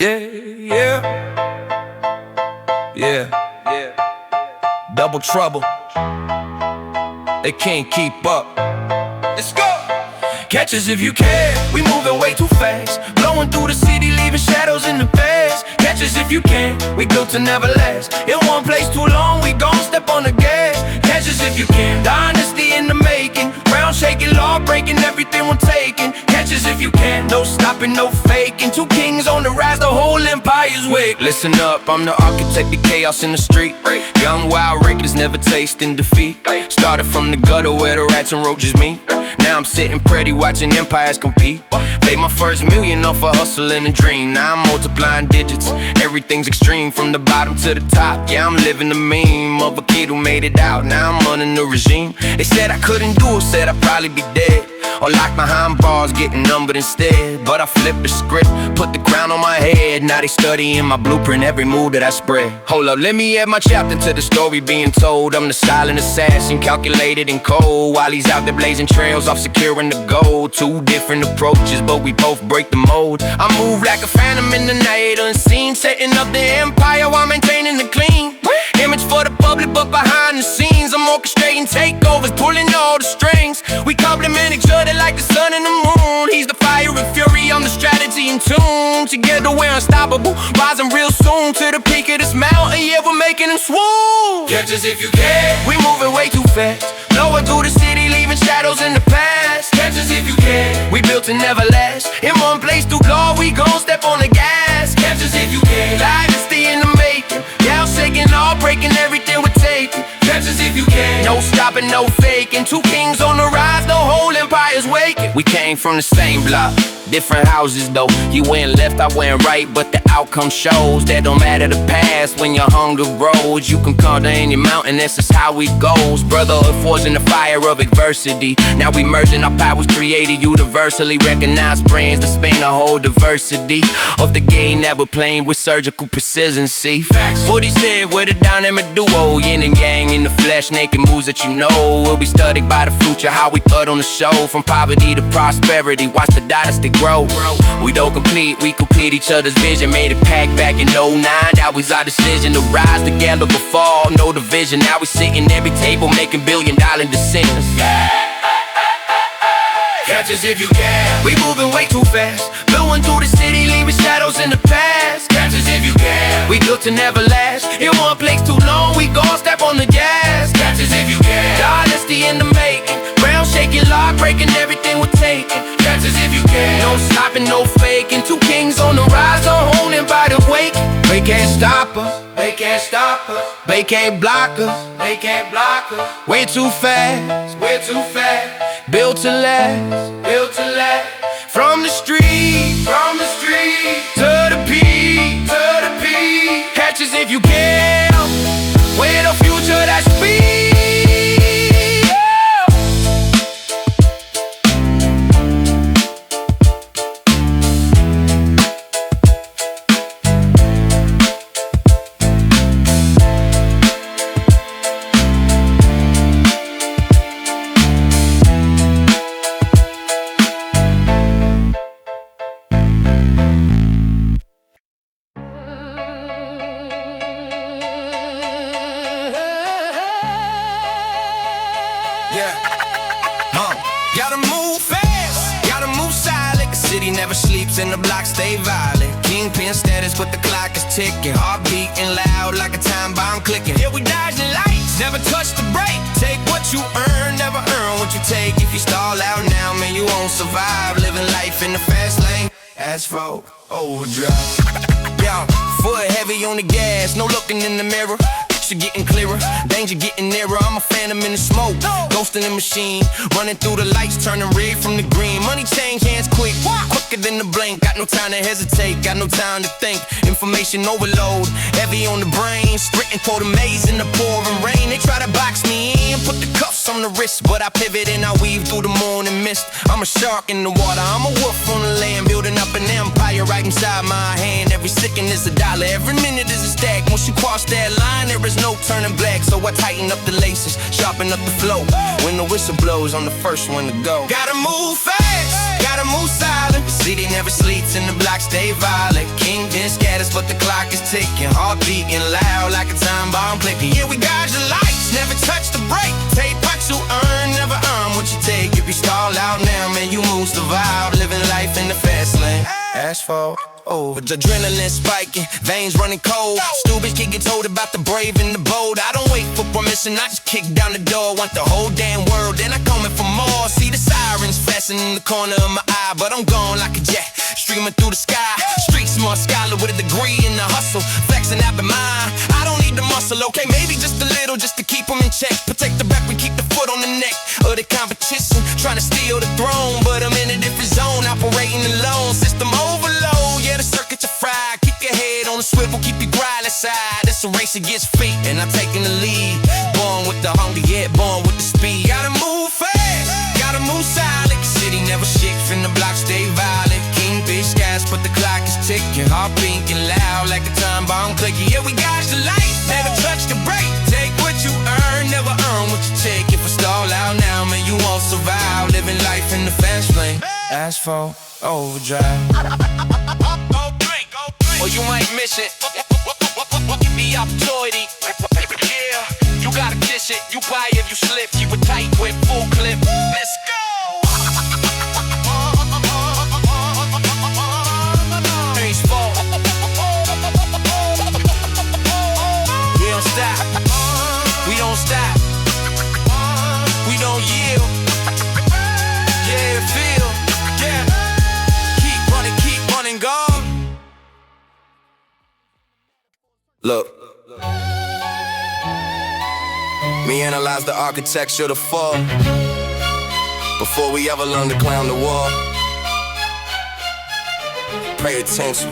Yeah, yeah. Double trouble. They can't keep up. Let's go. Catch us if you can. We moving way too fast. Blowing through the city, leaving shadows in the past. Catch us if you can. We built to never last. In one place too long, we gon' step on the gas. Catch us if you can. Dynasty in the making. Ground shaking, law breaking, everything we're taking. Catch us if you can. No stopping, no faking. Two kings on the rise, the whole empire's wake. Listen up, I'm the architect of chaos in the street. Young wild reckless, never tasting defeat. Started from the gutter where the rats and roaches meet. Now I'm sitting pretty watching empires compete. Made my first million off a hustle and a dream. Now I'm multiplying digits. Everything's extreme from the bottom to the top. Yeah, I'm living the meme of a kid who made it out. Now I'm running the regime. They said I couldn't do it, said I'd probably be dead, or locked behind bars, getting numbered instead. But I flipped the script, put the crown on my head. Now they studying my blueprint, every move that I spread. Hold up, let me add my chapter to the story being told. I'm the silent assassin, calculated and cold, while he's out there blazing trails off securing the gold. Two different approaches, but we both break the mold. I move like a phantom in the night, unseen, setting up the empire while maintaining the clean image for the public, but behind the scenes I'm orchestrating takeovers, pulling all the strings. We complement each other like the sun and the moon. He's the fire and fury, I'm the strategy in tune. Together we're unstoppable, rising real soon to the peak of this mountain. Yeah, we're making them swoon. Catch us if you can. We moving way too fast, blowing through the city, leaving shadows in the past. Catch us if you can. We built to never last. In one place too long, we gon' step on the gas. Catch us if you can. Dynasty in the making. Yeah, I'm shaking, all breaking, everything we're taking. Catch us if you can. No stopping, no faking. Two kings on the rise, the whole empire's waking. We came from the same block, different houses though. You went left, I went right, but the outcome shows that don't matter the past when your hunger grows. You can conquer any mountain, that's just how it goes. Brotherhood forged in the fire of adversity. Now we merging our powers, created universally recognized brands to span the whole diversity of the game that we're playing with surgical precision. See, what he said, we're the dynamic duo, yin and yang in the flesh, naked moves that you know will be studied by the future. How we thought on the show, from poverty to prosperity, watch the dynasty grow. We don't complete, we complete each other's vision. Made it pack back in '09, that was our decision to rise together before no division. Now we sitting every table making $billion decisions. Catch us if you can. We moving way too fast, blowing through the city, leaving shadows in the past. Catch us if you can. We built to never last. In one place too long, we gon' step on the gas. Catch us if you can. Dynasty in the making. Ground shaking, law breaking, everything we're taking. Catch us if you can. No stopping, no faking. Two kings on the rise, the whole empire waking. They can't stop us, they can't stop us. They can't block us, they can't block us. Way too fast, we're too fast. Built to last, built to last. From the street to the peak, to the peak. Catch us if you can. With a future that's speed. Gotta move fast, gotta move silent. The city never sleeps and the block stay violent. Kingpin status, but the clock is ticking. Heart beating loud like a time bomb clicking. Here we dodging lights, never touch the brake. Take what you earn, never earn what you take. If you stall out now, man, you won't survive. Living life in the fast lane, asphalt, overdrive. Yo, foot heavy on the gas, no looking in the mirror. Getting clearer, danger getting nearer. I'm a phantom in the smoke, ghost in the machine, running through the lights, turning red from the green. Money change hands quick, quicker than the blink. Got no time to hesitate, got no time to think. Information overload, heavy on the brain. Sprinting for the maze in the pouring rain. They try to box me in, put the cuffs on the wrist, but I pivot and I weave through the morning mist. I'm a shark in the water, I'm a wolf on the land, building up an empire right inside my hand. Every second is a dollar, every minute is a stack. Once you cross that line, there is no turning black, so I tighten up the laces, sharpen up the flow. When the whistle blows, I'm the first one to go. Gotta move fast, gotta gotta move silent. The city never sleeps and the block stay violent. Kingpin scatters, but the clock is ticking. Heart beating loud like a time bomb clicking. Yeah, we got your lights, never touch the brake. Take what you earn, never earn what you take. If you stall out now, man, you lose the vibe. Living life in the fast lane. Asphalt over, adrenaline spiking, veins running cold. Stupid kid get told about the brave and the bold. I don't wait for permission, I just kick down the door. Want the whole damn world, then I come in for more. See the sirens flashing in the corner of my eye, but I'm gone like a jet, streaming through the sky. Street smart scholar with a degree in the hustle, flexing out the mind. I don't need the muscle, okay, maybe just a little, just to keep them in check. Protect the back, we keep the foot on the neck of the competition, trying to steal the throne, but I'm in a different zone, operating alone. System overload, yeah, the circuits are fried. Keep your head on the swivel, keep your grind aside. This a race against fate, and I'm taking the lead. Born with the hunger, yeah, born with the speed. Gotta move fast, gotta move silent. City never shakes, from the block stay violent. Kingfish skies, but the clock is ticking. Heart beating loud like a time bomb clicking. Yeah, we got the light, never touch the brake. Take what you earn, never earn what you take. If I stall out now, man, you won't survive. Living life in the fast lane. Asphalt overdrive. Or you might miss it. The opportunity. Yeah, you gotta kiss it. You buy if you slip. Keep it tight with full clip. Let's go. Ain't fault. We don't stop. We don't stop. We don't yield. Yeah, feel. Yeah. Keep running, God. Look, me analyze the architecture of the fall before we ever learn to climb the wall. Pay attention.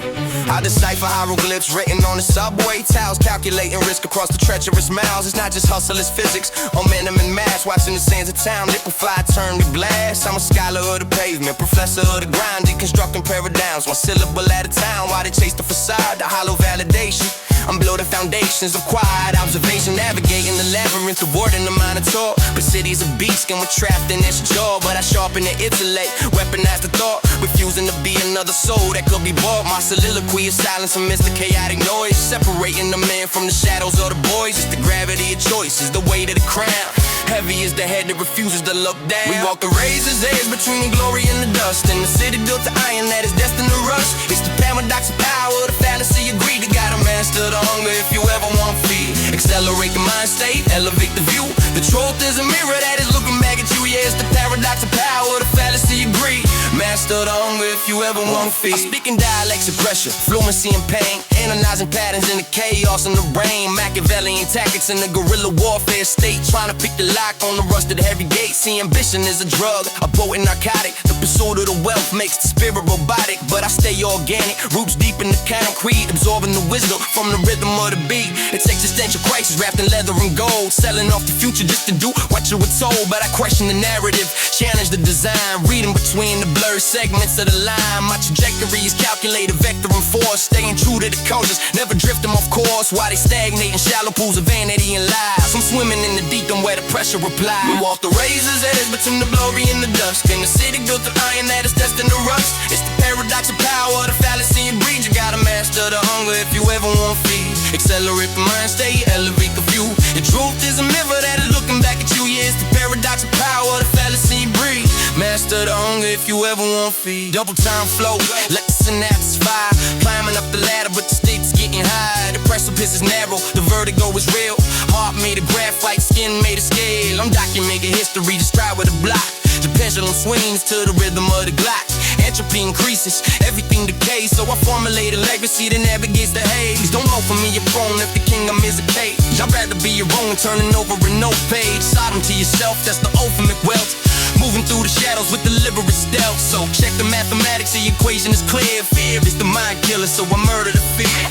I decipher hieroglyphs written on the subway tiles, calculating risk across the treacherous miles. It's not just hustle, it's physics, momentum and mass. Watching the sands of town, liquefy, turn to glass. I'm a scholar of the pavement, professor of the grind, deconstructing paradigms, one syllable at a time. While they chase the facade, the hollow validation. I'm below the foundations of quiet observation, navigating the labyrinth of word in the mind of talk. But cities of beast and we're trapped in its jaw. But I sharpen the intellect, weaponize the thought, refusing to be another soul that could be bought. My soliloquy is silence amidst the chaotic noise, separating the man from the shadows of the boys. It's the gravity of choice, it's the weight of the crown. Heavy is the head that refuses to look down. We walk the razor's edge between the glory and the dust, in the city built to iron that is destined to rust. It's the paradox of power, the fallacy of greed. You gotta master the hunger if you ever want feed. Accelerate the mind state, elevate the view. The truth is a mirror that is looking back at you. Yeah, it's the paradox of power, the fallacy of greed. Master the hunger if you ever want feed. I speak in dialects of pressure, fluency and pain, analyzing patterns in the chaos in the brain. Machiavellian tactics in the guerrilla warfare state, trying to pick the lock on the rusted heavy gate. See, ambition is a drug, a potent narcotic. The pursuit of the wealth makes the spirit robotic, but I stay organic, roots deep in the concrete, absorbing the wisdom from the rhythm of the beat. It's existential crisis wrapped in leather and gold, selling off the future just to do what you were told. But I question the narrative, challenge the design, reading between the blurred segments of the line. My trajectory is calculated, vector and force, staying true to the cultures, never drifting off course. While they stagnate in shallow pools of vanity and lies, I'm swimming in the deep and where the pressure replies. We walk the razor's edge between the glory and the dust, in the city built of iron that is destined to rust. It's the paradox of power, the fallacy of greed. You gotta master the hunger if you ever want feed. Accelerate the mind state, elevate the view. The truth is a mirror that is looking back at you. Yeah, it's the paradox of power, the fallacy of greed. Master the hunger if you ever want feed. Double time flow, let the synapses fire. Climbing up the ladder, but the stakes getting high. The precipice is narrow, the vertigo is real. Heart made of graphite, skin made of scale. I'm documenting history, just try with a block. The pendulum swings to the rhythm of the Glock. Entropy increases, everything decays, so I formulate a legacy that navigates the haze. Don't vote for me, you're prone if the kingdom is a cage. I'd rather be your own, turning over a note page. Sodom to yourself, that's the ultimate wealth. Moving through the shadows with deliberate stealth. So check the mathematics, the equation is clear. Fear is the mind killer, so I murder the fear.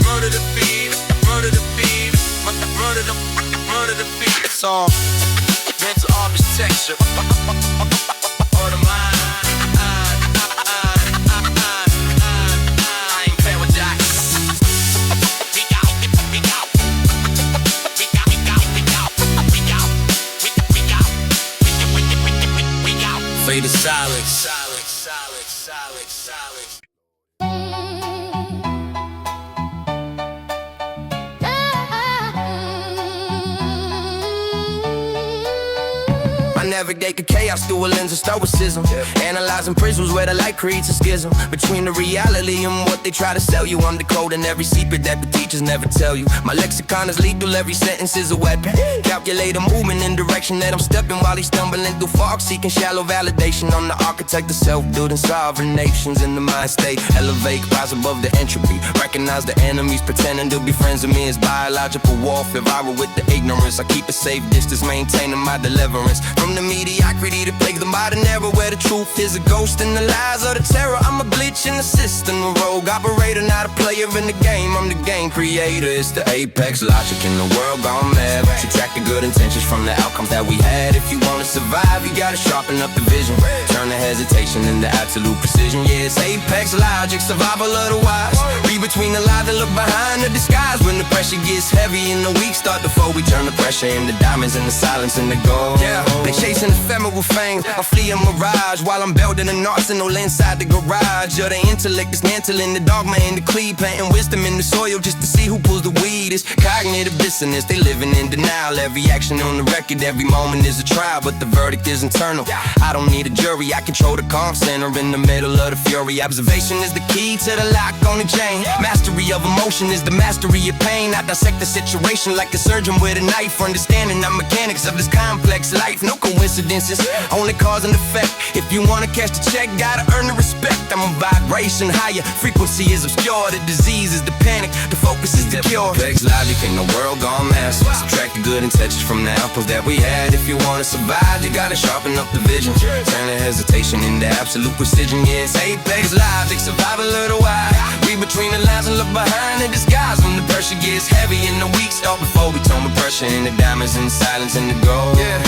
Murder the fear, murder the fear, murder the fear. It's all mental architecture of the mind. Fade to silence. navigate the chaos through a lens of stoicism. Analyzing prisms where the light creates a schism between the reality and what they try to sell you. I'm decoding every secret that the teachers never tell you. My lexicon is lethal, every sentence is a weapon. Calculate a movement in direction that I'm stepping while he's stumbling through fog, seeking shallow validation. I'm the architect of self-building sovereign nations in the mind state. Elevate, rise above the entropy. Recognize the enemies pretending to be friends with me is biological warfare. Viral with the ignorance, I keep a safe distance, maintaining my deliverance from the mediocrity that plagues the modern era, where the truth is a ghost and the lies are the terror. I'm a glitch in the system, a rogue operator, not a player in the game. I'm the game creator, it's the apex logic in the world gone mad. Subtract the good intentions from the outcomes that we had. If you wanna survive, you gotta sharpen up the vision, turn the hesitation into absolute precision. Yeah, it's apex logic, survival of the wise. Read between the lines and look behind the disguise. When the pressure gets heavy and the weak start to fold, we turn the pressure into diamonds and the silence into gold. Yeah, they chasing ephemeral fame, I flee a mirage while I'm building an arsenal inside the garage. Or the intellect is mantling the dogma in the cleave, planting wisdom in the soil just to see who pulls the weed. It's cognitive dissonance, they living in denial. Every action on the record, every moment is a trial, but the verdict is internal. I don't need a jury, I control the calm center in the middle of the fury. Observation is the key to the lock on the chain. Mastery of emotion is the mastery of pain. I dissect the situation like a surgeon with a knife, understanding the mechanics of this complex life. No coincidences, only cause and effect. If you wanna cash the check, gotta earn the respect. I'm a vibration higher, frequency is obscure. The disease is the panic, the focus is the cure. Complex logic in the world gone massive. Subtract the good intentions from the outputs that we had. If you wanna survive, you gotta sharpen up the vision, turn the hesitation into absolute precision. Yeah, it's apex logic, survival of the wise. Read between the lines and look behind the disguise. When the pressure gets heavy and the weak start before we turn the pressure into diamonds and silence into gold. Yeah,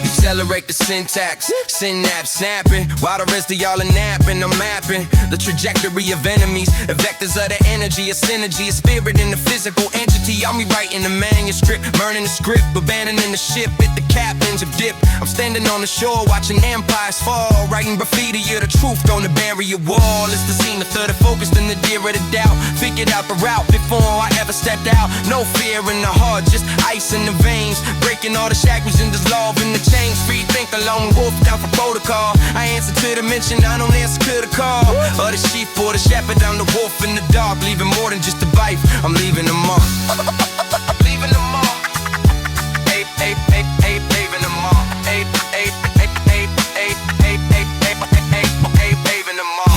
accelerate the syntax, synapse snapping, while the rest of y'all are napping. I'm mapping the trajectory of enemies, the vectors of the energy, a synergy, a spirit in the physical entity. I'm rewriting the manuscript, burning the script, abandoning the ship at the captains of dip. I'm standing on the shore, watching empires fall, writing graffiti of the truth on the barrier wall. It's the scene, the third of focus, and the deer of the doubt. Figured out the route before I ever stepped out. No fear in the heart, just ice in the veins, breaking all the shackles and dissolving the chains. Free think alone, wolf down for protocol. I answer to the mention, I don't answer to the call. Or the sheep or the shepherd, I'm the wolf in the dark, leaving more than just a bite. I'm leaving them all. Leaving them all. Ape, ape, ape, ape, leaving them all. Ape, ape, ape, ape, ape, ape, ape, ape, ape, ape, leaving them all.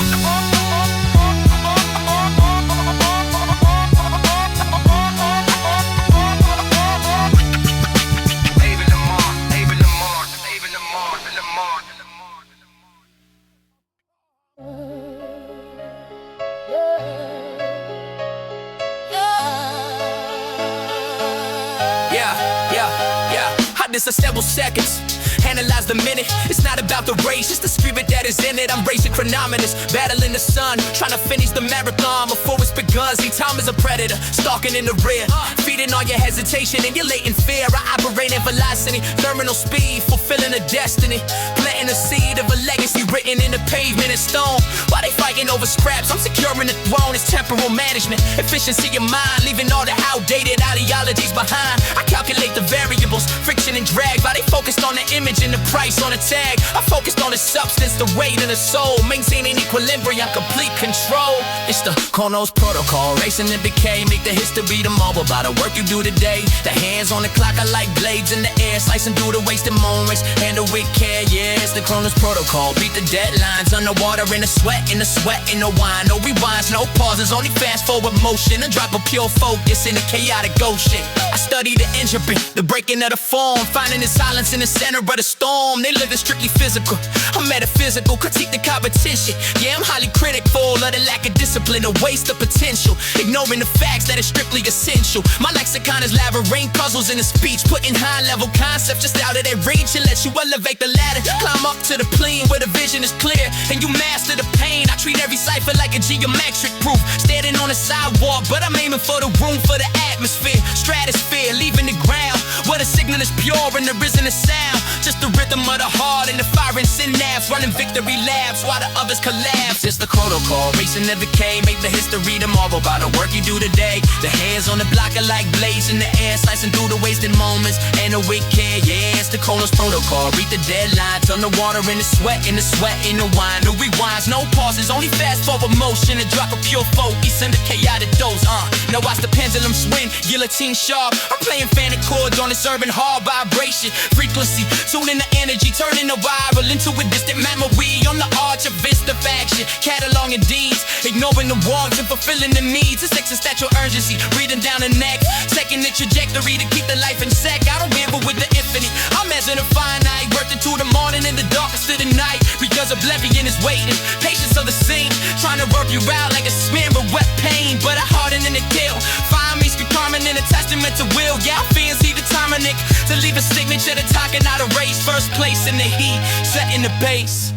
For several seconds, analyze the minute. It's not about the race, it's the spirit that is in it. I'm racing chronometers, battling the sun, trying to finish the marathon before it's begun. See, time is a predator, stalking in the rear, feeding all your hesitation and your latent fear. I operate in velocity, terminal speed, fulfilling a destiny, planting a seed of a legacy written in the pavement and stone. While they fighting over scraps, I'm securing the throne. It's temporal management, efficiency of mind, leaving all the outdated ideologies behind. I calculate the variables, friction and drag, while they focused on the image and the price on the tag. I focused on the substance, the weight and the soul, maintaining equilibrium, complete control. It's the Konos protocol, racing the decay, make the history tomorrow by the work you do today. The hands on the clock are like blades in the air, slicing through the wasted moments, handle with care. Yeah, it's the Kronos protocol, beat the deadlines, underwater in the sweat in the wine. No rewinds, no pauses, only fast forward motion, a drop of pure focus in a chaotic ocean. I study the entropy, the breaking of the form, finding the silence in the center of the storm. They live it strictly physical, I'm metaphysical, critique the competition. Yeah, I'm highly critical of the lack of discipline, a waste of potential, ignoring the facts that is strictly essential. My lexicon is labyrinth, puzzles in a speech, putting high-level concepts just out of their reach and let you elevate the ladder, climb up to the plane where the vision is clear and you master the pain. I treat every cipher like a geometric proof, standing on the sidewalk, but I'm aiming for the room, for the atmosphere, stratosphere, leaving the ground where the signal is is pure and there isn't a sound, just the rhythm of the heart and the firing synapse, running victory laps while the others collapse. It's the protocol, racing the decay, make the history tomorrow by the work you do today. The hands on the block are like blades in the air, slicing through the wasted moments and the wicked. Yeah, it's the Colo's protocol, read the deadline, turn the water into sweat, in the sweat in the wine. No rewinds, no pauses, only fast forward motion, and drop a pure focus in the chaotic dose. Now watch the pendulum swing, guillotine sharp. I'm playing fanning chords on this urban hard vibration frequency, tuning the energy, turning the viral into a distant memory on the arch of vista faction, cataloging deeds, ignoring the wants and fulfilling the needs. It's existential urgency, breathing down the neck, taking the trajectory to keep the life in sec. I don't gamble with the infinite, I'm as in a finite, working to the morning in the darkest of the night, because oblivion is waiting, patience of the scene, trying to work you out like a smear of wet pain, but I harden in the kill, find me speak karma in a testament to will. Yeah, I fancy the timing to leave a signature to talking out a race, first place in the heat, setting the pace.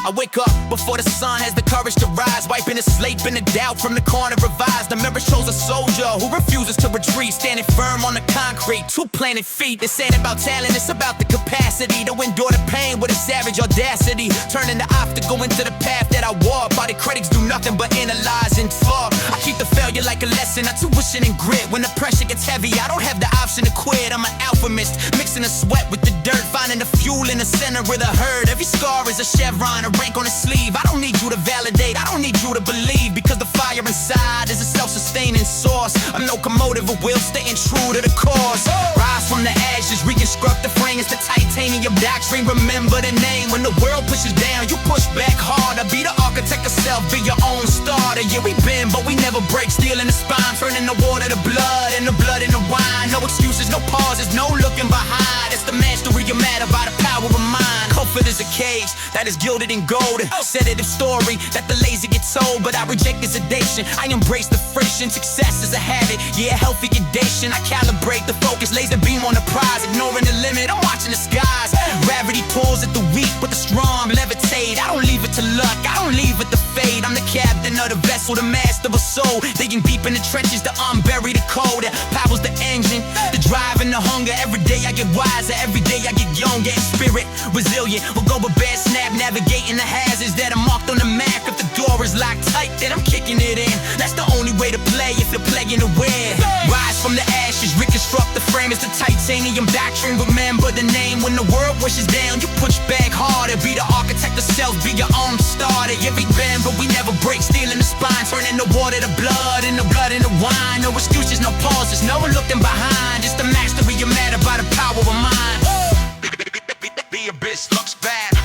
I wake up before the sun has the courage to rise, wiping the slate and the doubt from the corner revised. The mirror shows a soldier who refuses to retreat, standing firm on the concrete, two planted feet. This ain't about talent, it's about the capacity to endure the pain with a savage audacity, turning the obstacle into the path that I walk. While the critics do nothing but analyze and talk, I keep the failure like a lesson, not tuition and grit. When the pressure gets heavy, I don't have the option to quit. I'm an alchemist, mixing the sweat with the dirt, finding the fuel in the center of the herd. Every scar is a chevron, a rank on the sleeve. I don't need you to validate, I don't need you to believe, because the fire inside is a self-sustaining source, a locomotive of will, staying true to the cause. Rise from the ashes, reconstruct the frame. It's the titanium doctrine, remember the name. When the world pushes down, you push back harder. Be the architect of self, be your own starter. Yeah, we bend, but we never break, steel in the spine, turning the water to blood and the blood into wine. No excuses, no pauses, no looking behind. It's the mastery of matter by the power of mind. Comfort is a cage that is gilded in gold, sedative story that the lazy get told, but I reject the sedation. I embrace the friction, success is a habit, yeah, healthy sedation. I calibrate the focus, laser beam on the prize, ignoring the limit, I'm watching the skies. Gravity pulls at the weak, but the strong levitate. I don't leave it to luck, I don't leave it to fate. I'm the captain of the vessel, the master of a soul, digging deep in the trenches to unbury the cold. That powers the engine, the drive and the hunger. Every day I get wiser, every day I get younger. In spirit, resilient, we'll go with bad snap, navigating the hazards that are marked on the map. If the door is locked tight, then I'm kicking it in. That's the only way to play if you're playing to win. Rise from the ashes, reconstruct the frame. It's the titanium doctrine, remember the name. When the world pushes down, you push back harder. Be the architect of self, be your own starter. Yeah, we bend, but we never break, steel in the spine, turning the water to blood and the blood into wine. No excuses, no pauses, no one looking behind. It's the mastery of matter by the power of mind. Be a bitch, looks bad.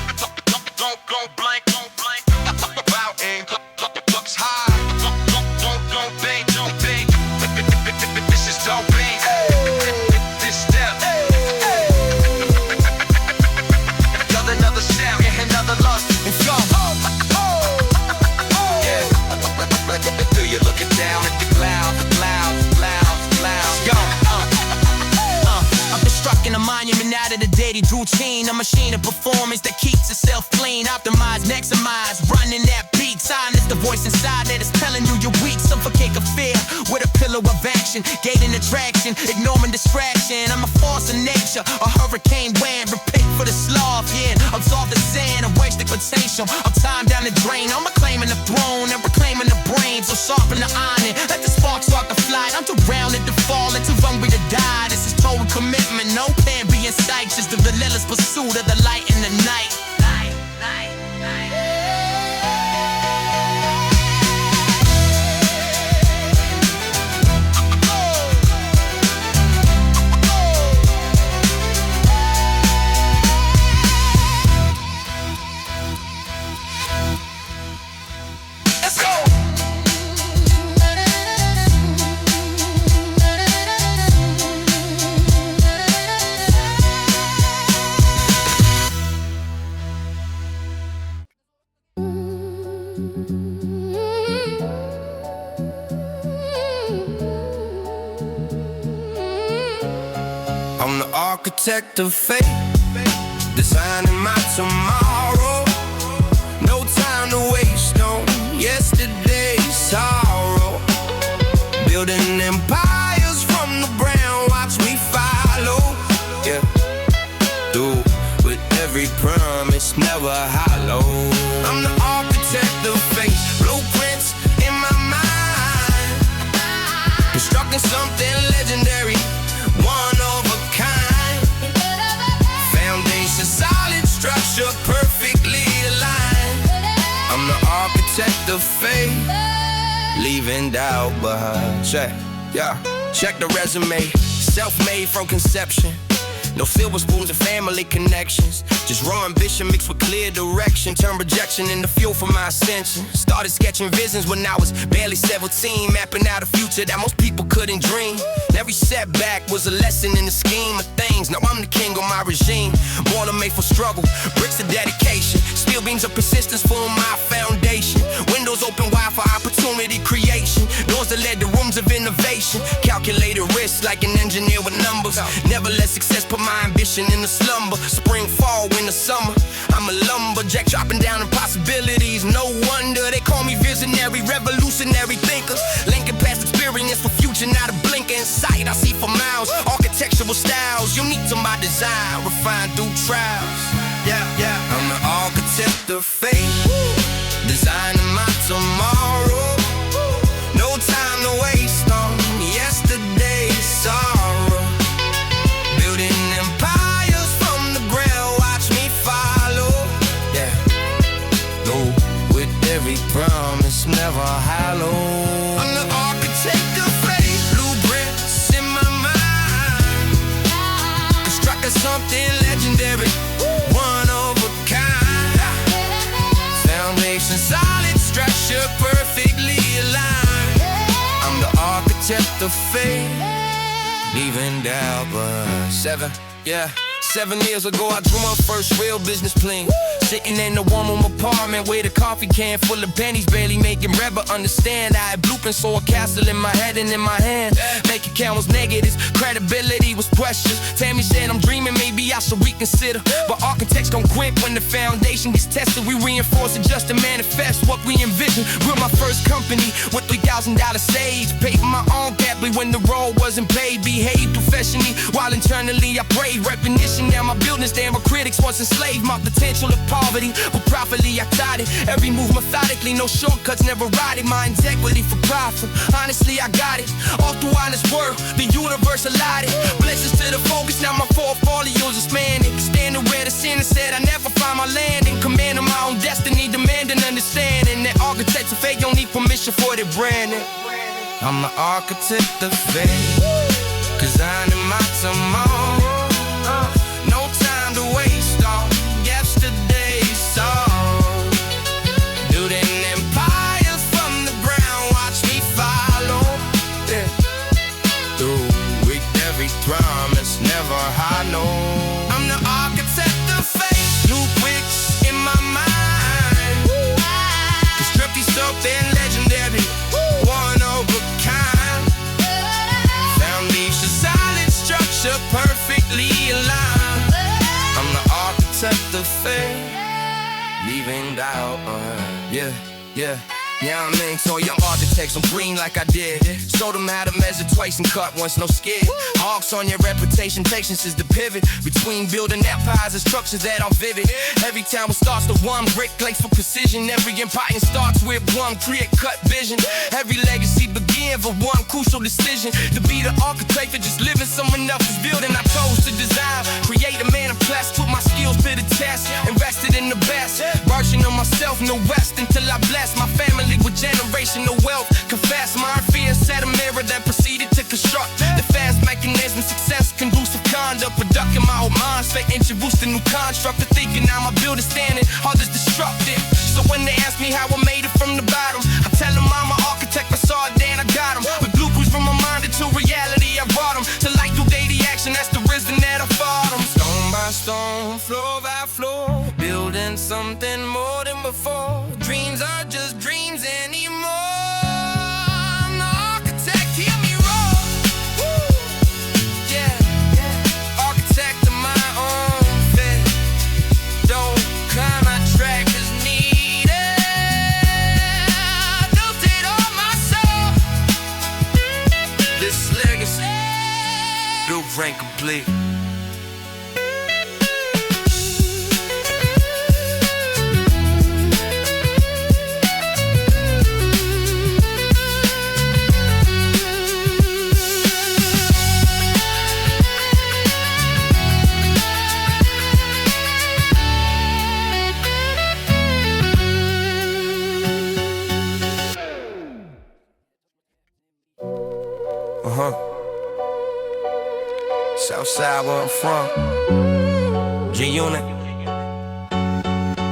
Don't blank, don't blank. About aim, looks high. Don't bang, don't bang. This is don't bang. This step. Another step, another lust. And go. Yeah. Do you looking down at the clouds? Go. I'm constructing a monument out of the daily routine, a machine of performance that keeps itself clean, optimize, maximize, running that beat. Silence the voice inside that is telling you you're weak. Suffocate a fear with a pillow of action, gaining attraction, ignoring distraction. I'm a force of nature, a hurricane wind, repent for the sloth. Yeah, absorb the sand, erase the potential of time down the drain. I'm reclaiming the throne and reclaiming the brain, so sharpen the iron, let the spark start to fly. I'm too rounded to fall and too hungry to die. This is total commitment, no plan B in sight, just the relentless pursuit of the light in the night. Let's go! I'm the architect of fate, designing my tomorrow. Building empires from the ground, watch me follow. Yeah, do with every promise, never hollow. I'm the architect of fate, blueprints in my mind, constructing something legendary, one of a kind. Foundation solid, structure perfectly aligned. I'm the architect of fate, leaving doubt behind. Check the resume, self-made from conception. No silver spoons and family connections. Just raw ambition mixed with clear direction. Turn rejection into fuel for my ascension. Started sketching visions when I was barely 17, mapping out a future that most people couldn't dream. Every setback was a lesson in the scheme of things. Now I'm the king of my regime. Born and made for struggle, bricks of dedication. Steel beams of persistence form my foundation. Windows open wide for opportunity creation. Doors that led to rooms of innovation. Calculated risks like an engineer with numbers. Never let success put my ambition in the slumber. Spring, fall, winter, summer, I'm a lumberjack chopping down impossibilities. No wonder they call me visionary, revolutionary thinker. Linking past experience for future, not a blinker in sight. I see for miles, architectural styles unique to my design, refined through trials. I'm the architect of fate, designing my tomorrow. No time to waste on yesterday's sorrow. Building empires from the ground, watch me follow. Go with every promise, never hollow. I'm the architect of fate, blueprints in my mind, constructing something legendary, one of a kind. Foundation solid, structure perfectly aligned. I'm the architect of fate, leaving doubt but 7 years ago I drew my first real business plan. Sitting in a one-room apartment with a coffee can full of pennies, barely making bread but understand. I had blueprints, saw a castle in my head and in my hand. Make it count was negatives, credibility was precious. Tammy said I'm dreaming, maybe I should reconsider. But architects don't quit when the foundation gets tested. We reinforce it just to manifest what we envision. Built my first company with $3,000 saved. Paid for my own gambly when the role wasn't paid. Behaved professionally while internally I prayed. Recognition, now my building stand where critics was enslaved. My potential of poverty, but properly I thought it. Every move methodically, no shortcuts, never ride it. My integrity for profit, honestly I got it. All through honest work, the universe allotted. Blessings to the focus, now my portfolio's expanding. Standing where the sinner said I never find my landing. Commanding my own destiny, demanding understanding. That architects of fate don't need permission for their branding. I'm the architect of fate, designing my tomorrow. No time to waste on yesterday's sorrow. Building empires from the ground, watch me follow. Through with every promise, never hollow. I'm the architect of fate, blueprints in my mind, constructing something legendary, one of a kind. Foundation solid, structure perfectly aligned. I'm the architect of fate, leaving doubt behind. Yeah, I mean, so young architects, I'm green like I did. Showed them how to measure twice and cut once, no skid. Hawks on your reputation, patience is the pivot between building empires and structures that are vivid. Every town starts with one brick, place for precision. Every empire starts with one clear cut vision. Every legacy begins with one crucial decision. To be the architect for just living someone else's building. I chose to design, create a manifest, put my skills to the test, invested in the best version of myself, no rest until I bless my family with generational wealth. Confess my fear, set a mirror that proceeded to construct the fast mechanism, success, conducive conduct, productive my old mind state, introduced a new construct of thinking. Now my building standing, others destructive. So when they ask me how I made it from the bottom, I tell them I'm an architect, I saw it then I got them. With blueprints from my mind into reality, I brought them to light through daily action, that's the wisdom that I fought them. Stone by stone, floor by floor, building something more than before. Dreams are just dreams anymore. I'm the architect, hear me roar. Architect of my own fate. Don't climb my track as needed. Built it on my soul. from. G-Unit.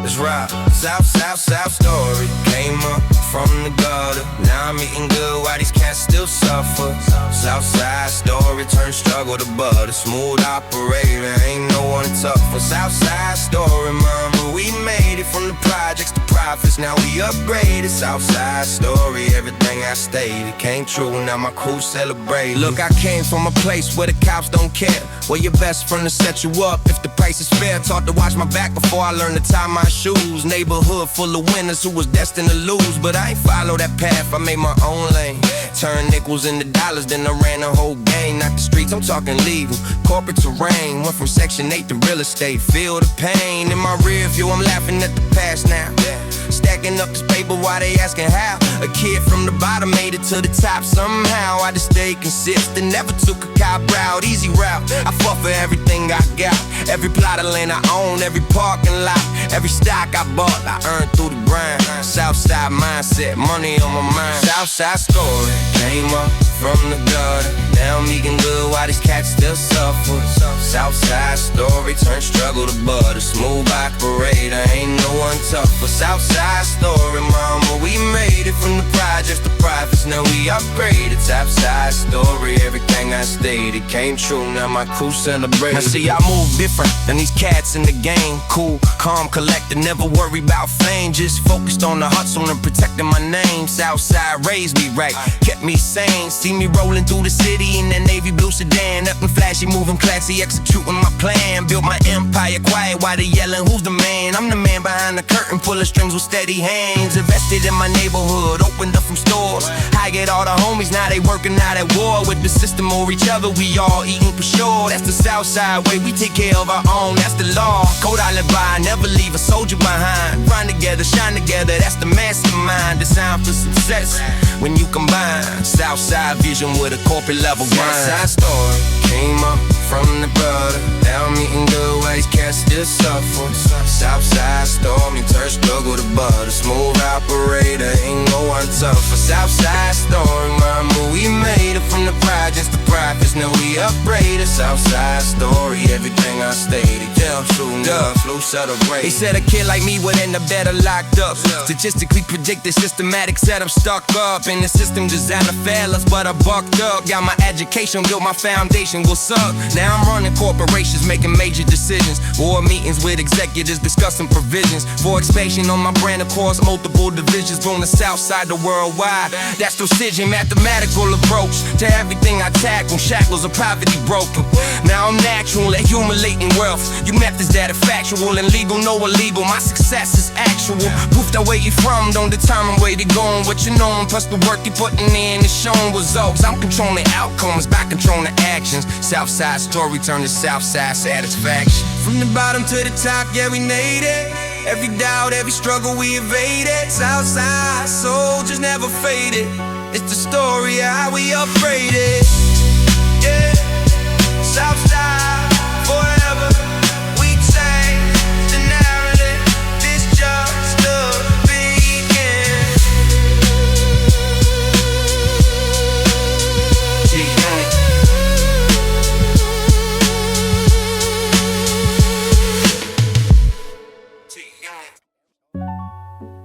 Let's rock. South, South, South story. Came up from the gutter. Now I'm eating good while these cats still suffer. Southside story turned struggle to butter. Smooth operator, ain't no one tougher. Southside story, mama, we made it from the projects to profits. Now we upgraded. Southside story, everything I stated came true. Now my crew celebrate. Look, I came from a place where the cops don't care, where your best friend will set you up if the price is fair. Taught to watch my back before I learned to tie my shoes. Neighborhood full of winners who was destined to lose, but I ain't follow that path, I made my own lane. Turned nickels into dollars, then I ran the whole game. Not the streets, I'm talking legal, corporate terrain. Went from Section 8 to real estate, feel the pain. In my rear view, I'm laughing at the past now. Stacking up this paper while they asking how. A kid from the bottom made it to the top somehow. I just stayed consistent, never took a cop route, easy route. I fought for everything I got, every plot of land I own, every parking lot, every stock I bought, I earned through the grind. Southside mindset, money on my mind. Southside story, came up from the gutter. Now I'm eating good while these cats still suffer. Southside story turned struggle to butter. Smooth operator, ain't no one tougher. Southside story, mama, we made it from the projects to profits. Now we upgraded. Southside story, everything I stated came true. Now my crew celebrate. Now see, I move different than these cats in the game. Cool, calm, collected, never worry about fame. Just focused on the hustle and protecting my name. Southside raised me right, kept me sane. See me rolling through the city in that navy blue sedan. Nothing flashy, moving classy, executing my plan. Built my empire quiet while they yelling, who's the man? I'm the man behind the curtain, pulling strings with steady hands. Invested in my neighborhood, opened up some stores. I get all the homies, now they working out at war. With the system or each other, we all eating for sure. That's the Southside way, we take care of our own, that's the law. Code I live by, never leave a soldier behind. Run together, shine together, that's the mastermind. Designed for success when you combine Southside vision with a corporate level grind. Southside story, came up from the gutter. Now I'm eating good while these cats still suffer. Southside story turned struggle to butter. Smooth operator, ain't no one tougher. Southside story, mama, we made it from the projects to profits. Now we upgraded. Southside story, everything I stated, yeah, true enough. Flu celebrate. They said a kid like me would end up better locked up. Statistically predicted, systematic setup stuck up. And the system designed to fail us, but I bucked up. Got my education, built my foundation, what's up? Now I'm running corporations, making major decisions. Board meetings with executives, discussing provisions for expansion on my brand across multiple divisions. From the south side to worldwide, that's precision, mathematical approach to everything I tackle. Shackles of poverty broken. Now I'm natural, accumulating wealth. You methods that are factual and legal, no illegal. My success is actual. Proof that where you from don't determine where you're going. What you know, plus the work you putting in is showing results. I'm controlling outcomes by controlling actions. Southside story turned to Southside satisfaction. From the bottom to the top, yeah, we made it. Every doubt, every struggle we evaded. Southside soldiers never faded. It's the story of how we upgraded. Yeah, Southside forever. We change the narrative. This just the beginning.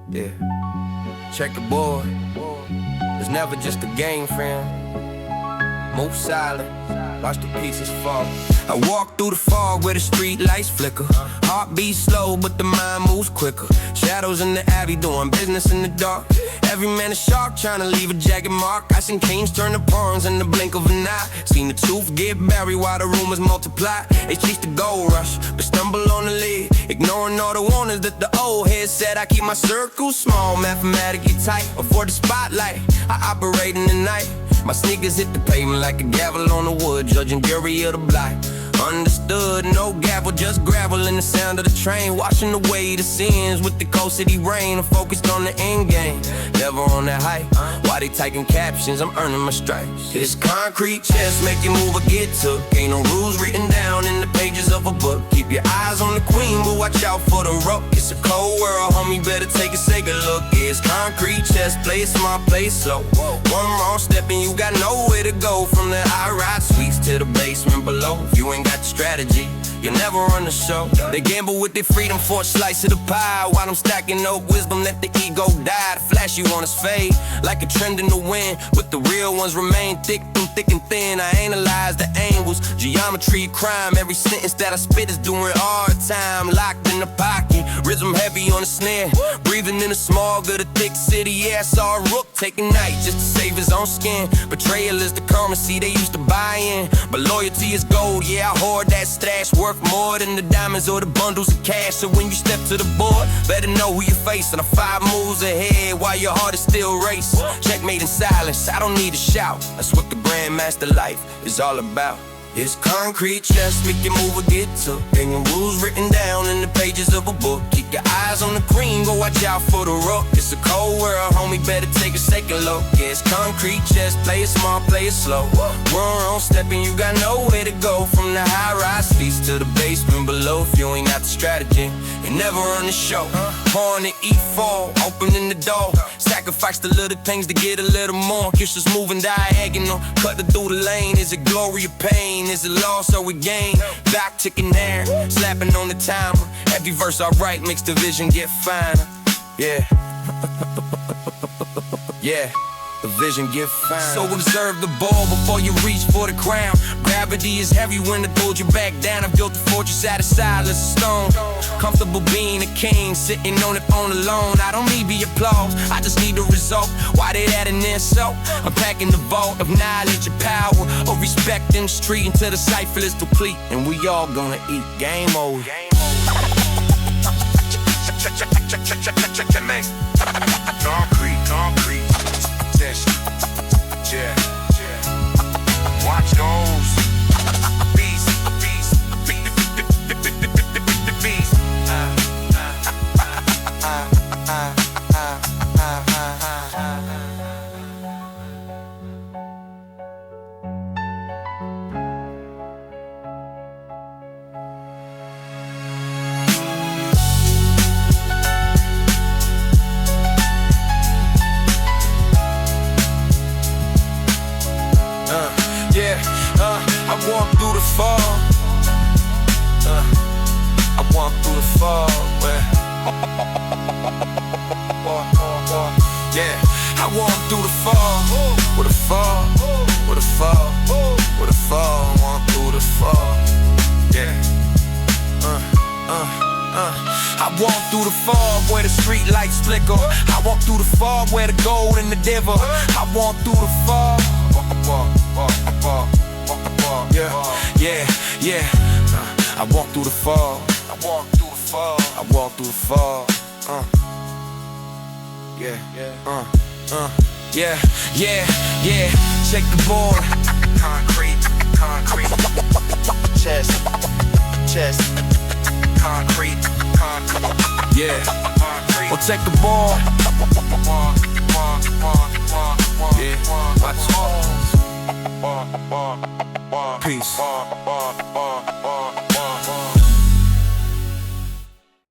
Yeah, check the board. It's never just a game, fam. Move silent, watch the pieces fall. I walk through the fog where the street lights flicker. Heart beats slow, but the mind moves quicker. Shadows in the alley doing business in the dark. Every man a shark trying to leave a jagged mark. I seen kings turn to pawns in the blink of an eye. Seen the truth get buried while the rumors multiply. They chase the gold rush, but stumble on the lid. Ignoring all the warnings that the old head said. I keep my circle small, mathematically tight. Avoid the spotlight, I operate in the night. My sneakers hit the pavement like a gavel on the wood, judging jury of the block. Understood, no gavel, just gravel in the sound of the train. Washing away the sins with the cold city rain. I'm focused on the end game, never on that hype. Why they typing captions, I'm earning my stripes. This concrete chest make you move or get took. Ain't no rules written down in the pages of a book. Keep your eyes on the queen, but watch out for the rook. It's a cold world, homie, better take a second look. Yeah. Yeah, it's concrete chest, play it smart, play it slow. One wrong step and you got nowhere to go. From the high-rise suites to the basement below. If you ain't got the strategy, you never run the show. They gamble with their freedom for a slice of the pie, while I'm stacking up wisdom, let the ego die. The flashy ones fade like a trend in the wind, but the real ones remain thick through thick and thin. I analyze the angles, geometry of crime. Every sentence that I spit is doing hard time. Locked in the pocket, rhythm heavy on the snare. Breathing in the smog of the thick city. Yeah, I saw a rook take a night just to save his own skin. Betrayal is the currency they used to buy in, but loyalty is gold. Yeah, I hoard that stash, worth more than the diamonds or the bundles of cash. So when you step to the board, better know who you're facing. I'm 5 moves ahead while your heart is still racing. Checkmate in silence, I don't need to shout. That's what the Grandmaster life is all about. It's concrete chest, make you move or get took. Ain't rules written down in the pages of a book. Keep your eyes on the green, go watch out for the rook. It's a cold world, homie, better take a second look. Yeah, it's concrete chest, play it smart, play it slow. One wrong step and you got nowhere to go. From the high-rise suites to the basement below. If you ain't got the strategy, you never run the show. Pawn and E4, opening the door. Sacrifice the little things to get a little more. Kisses moving diagonal, cutting through the lane. Is it glory or pain? Is it loss or we gain? Back ticking there, slapping on the timer. Every verse I write makes the vision get finer. Yeah. Yeah. The vision get fine. So observe the ball before you reach for the crown. Gravity is heavy when it pulls you back down. I built a fortress out of silence, stone. Comfortable being a king, sitting on it on alone. I don't need the applause, I just need the result. Why they that an insult? I'm packing the vault of knowledge and power, of respect in the street until the cipher is complete. And we all gonna eat. Game over. Concrete. Yeah. Watch those beast. I walk through the fog. I walk through the fog. Yeah, I walk through the fog. With a fog, with a fog, with a fog. Walk through the fog. Yeah. I walk through the fog where the street lights flicker. I walk through the fog where the gold in the diver. I walk through the fog. Yeah. I walk through the fog. I walk through the fog. Yeah. Check the board. Concrete. Chest. Concrete. Yeah. Well, check the board. Yeah. Peace.